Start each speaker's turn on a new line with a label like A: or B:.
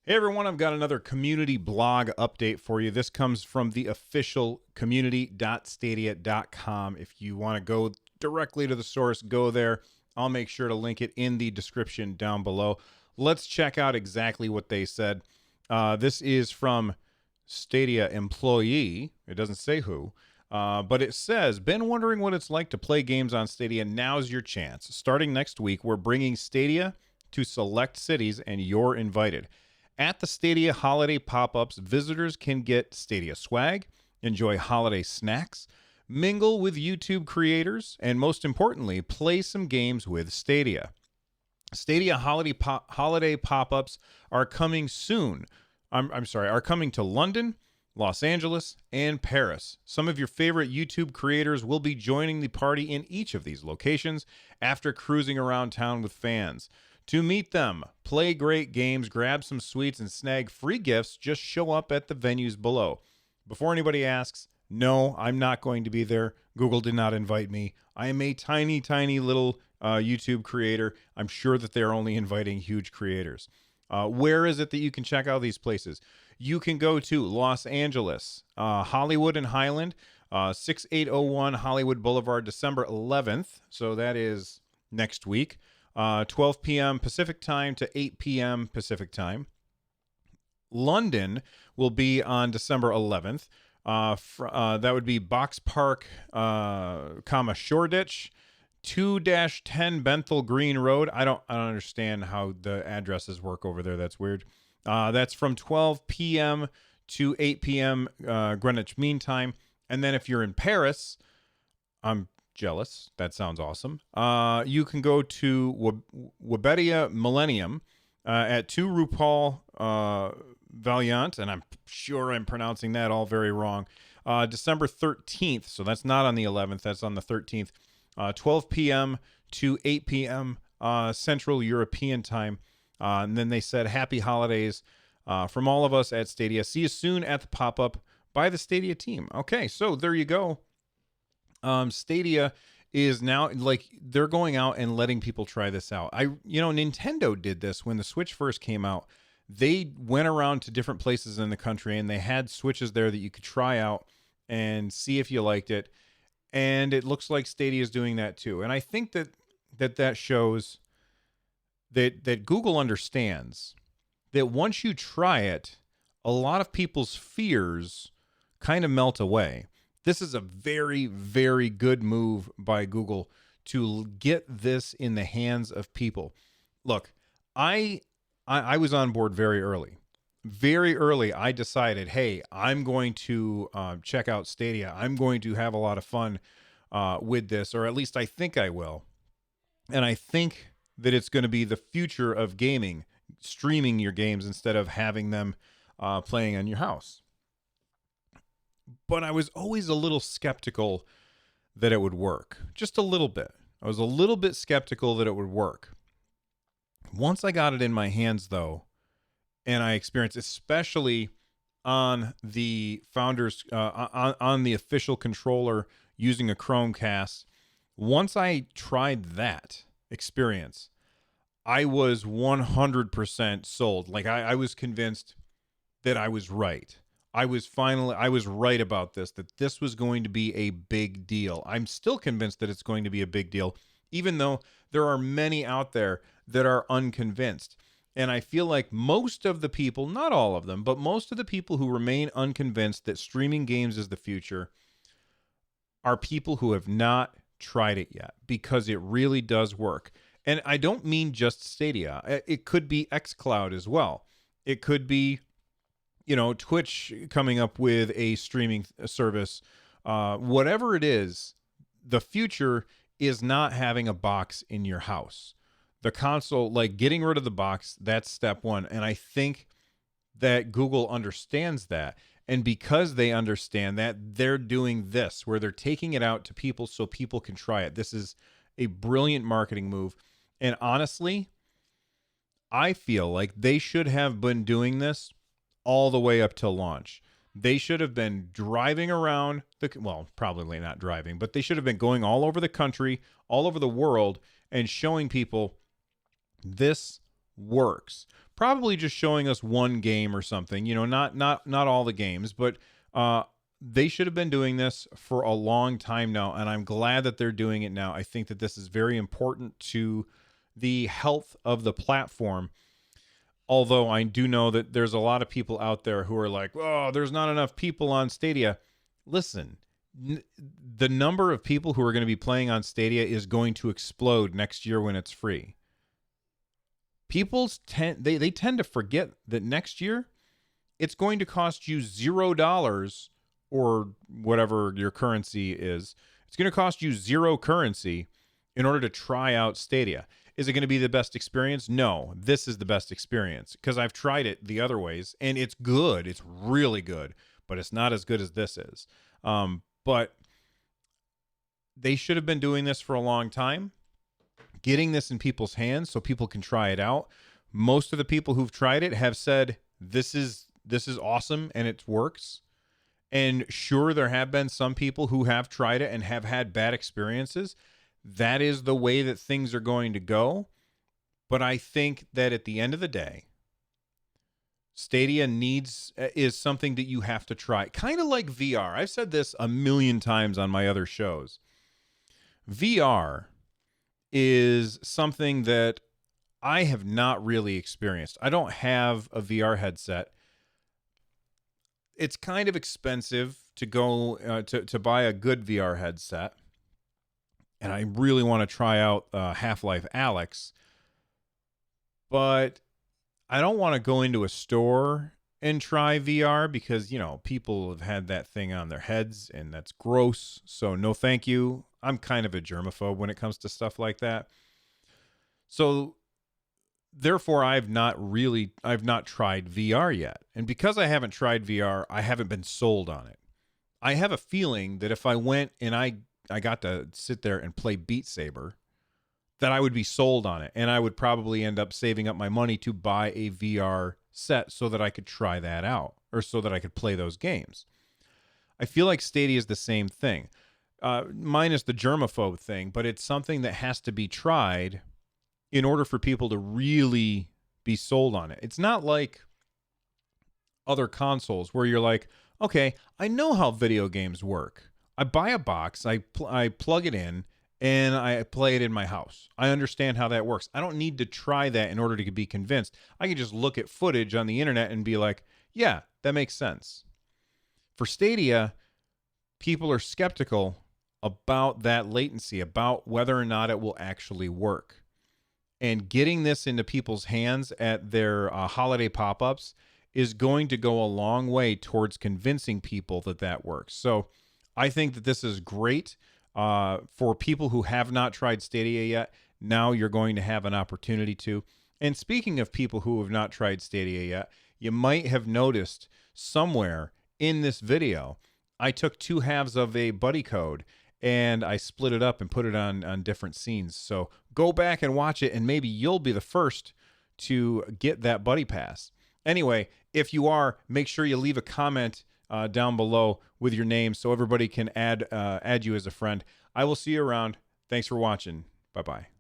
A: Hey everyone, I've got another community blog update for you. This comes from the official community.stadia.com. If you want to go directly to the source, go there. I'll make sure to link it in the description down below. Let's check out exactly what they said. This is from Stadia employee. It doesn't say who, but it says, been wondering what it's like to play games on Stadia? Now's your chance. Starting next week, we're bringing Stadia to select cities, and you're invited. At the Stadia holiday pop-ups, visitors can get Stadia swag, enjoy holiday snacks, mingle with YouTube creators, and most importantly, play some games with Stadia. Stadia holiday pop-ups are coming soon. Are coming to London, Los Angeles, and Paris. Some of your favorite YouTube creators will be joining the party in each of these locations after cruising around town with fans. To meet them, play great games, grab some sweets, and snag free gifts, just show up at the venues below. Before anybody asks, no, I'm not going to be there. Google did not invite me. I am a tiny, tiny little YouTube creator. I'm sure that they're only inviting huge creators. Where is it that you can check out these places? You can go to Los Angeles, Hollywood and Highland, 6801 Hollywood Boulevard, December 11th. So that is next week. 12 p.m. Pacific time to 8 p.m. Pacific time. London will be on December 11th. That would be Box Park, Shoreditch, 2-10 Bentham Green Road. I don't understand how the addresses work over there. That's weird. That's from 12 p.m. to 8 p.m. Greenwich Mean Time. And then if you're in Paris, I'm jealous. That sounds awesome. You can go to Webedia Millennium at 2 Rue Paul Valiant, and I'm sure I'm pronouncing that all very wrong. December 13th, so that's not on the 11th, that's on the 13th. 12 p.m. to 8 p.m. Central European time. And then they said, happy holidays from all of us at Stadia. See you soon at the pop-up by the Stadia team. Okay, so there you go. Stadia is now, like, they're going out and letting people try this out. Nintendo did this when the Switch first came out. They went around to different places in the country and they had Switches there that you could try out and see if you liked it. And it looks like Stadia is doing that too. And I think that shows that Google understands that once you try it, a lot of people's fears kind of melt away. This is a very, very good move by Google to get this in the hands of people. Look, I was on board very early. Very early, I decided, hey, I'm going to check out Stadia. I'm going to have a lot of fun with this, or at least I think I will. And I think that it's going to be the future of gaming, streaming your games instead of having them playing on your house. But I was always a little skeptical that it would work. Just a little bit. I was a little bit skeptical that it would work. Once I got it in my hands, though, and I experienced, especially on the founders, on the official controller using a Chromecast, once I tried that experience, I was 100% sold. Like, I was convinced that I was right. I was right about this, that this was going to be a big deal. I'm still convinced that it's going to be a big deal, even though there are many out there that are unconvinced. And I feel like most of the people, not all of them, but most of the people who remain unconvinced that streaming games is the future are people who have not tried it yet, because it really does work. And I don't mean just Stadia. It could be xCloud as well. It could be, Twitch coming up with a streaming service. Whatever it is, the future is not having a box in your house. The console, like getting rid of the box, that's step one. And I think that Google understands that. And because they understand that, they're doing this, where they're taking it out to people so people can try it. This is a brilliant marketing move. And honestly, I feel like they should have been doing this all the way up to launch. They should have been driving around probably not driving, but they should have been going all over the country, all over the world, and showing people this works. Probably just showing us one game or something, not all the games, but they should have been doing this for a long time now, and I'm glad that they're doing it now. I think that this is very important to the health of the platform. Although I do know that there's a lot of people out there who are like, "Oh, there's not enough people on Stadia." Listen, the number of people who are going to be playing on Stadia is going to explode next year when it's free. People tend to forget that next year it's going to cost you $0 or whatever your currency is. It's going to cost you 0 currency in order to try out Stadia. Is it going to be the best experience? No, this is the best experience because I've tried it the other ways and it's good. It's really good, but it's not as good as this is. But they should have been doing this for a long time, getting this in people's hands so people can try it out. Most of the people who've tried it have said this is awesome and it works. And sure, there have been some people who have tried it and have had bad experiences. That is the way that things are going to go. But I think that at the end of the day, Stadia is something that you have to try. Kind of like VR. I've said this a million times on my other shows. VR is something that I have not really experienced. I don't have a VR headset. It's kind of expensive to go to buy a good VR headset. And I really want to try out Half-Life Alyx. But I don't want to go into a store and try VR because, people have had that thing on their heads and that's gross. So no, thank you. I'm kind of a germaphobe when it comes to stuff like that. So therefore, I've not tried VR yet. And because I haven't tried VR, I haven't been sold on it. I have a feeling that if I went and I got to sit there and play Beat Saber, that I would be sold on it. And I would probably end up saving up my money to buy a VR set so that I could try that out or so that I could play those games. I feel like Stadia is the same thing, minus the germaphobe thing, but it's something that has to be tried in order for people to really be sold on it. It's not like other consoles where you're like, okay, I know how video games work. I buy a box, I plug it in, and I play it in my house. I understand how that works. I don't need to try that in order to be convinced. I can just look at footage on the internet and be like, yeah, that makes sense. For Stadia, people are skeptical about that latency, about whether or not it will actually work. And getting this into people's hands at their holiday pop-ups is going to go a long way towards convincing people that that works. So I think that this is great for people who have not tried Stadia yet. Now you're going to have an opportunity to. And speaking of people who have not tried Stadia yet, you might have noticed somewhere in this video, I took 2 halves of a buddy code and I split it up and put it on different scenes. So go back and watch it, and maybe you'll be the first to get that buddy pass. Anyway, if you are, make sure you leave a comment down below with your name so everybody can add you as a friend. I will see you around. Thanks for watching. Bye-bye.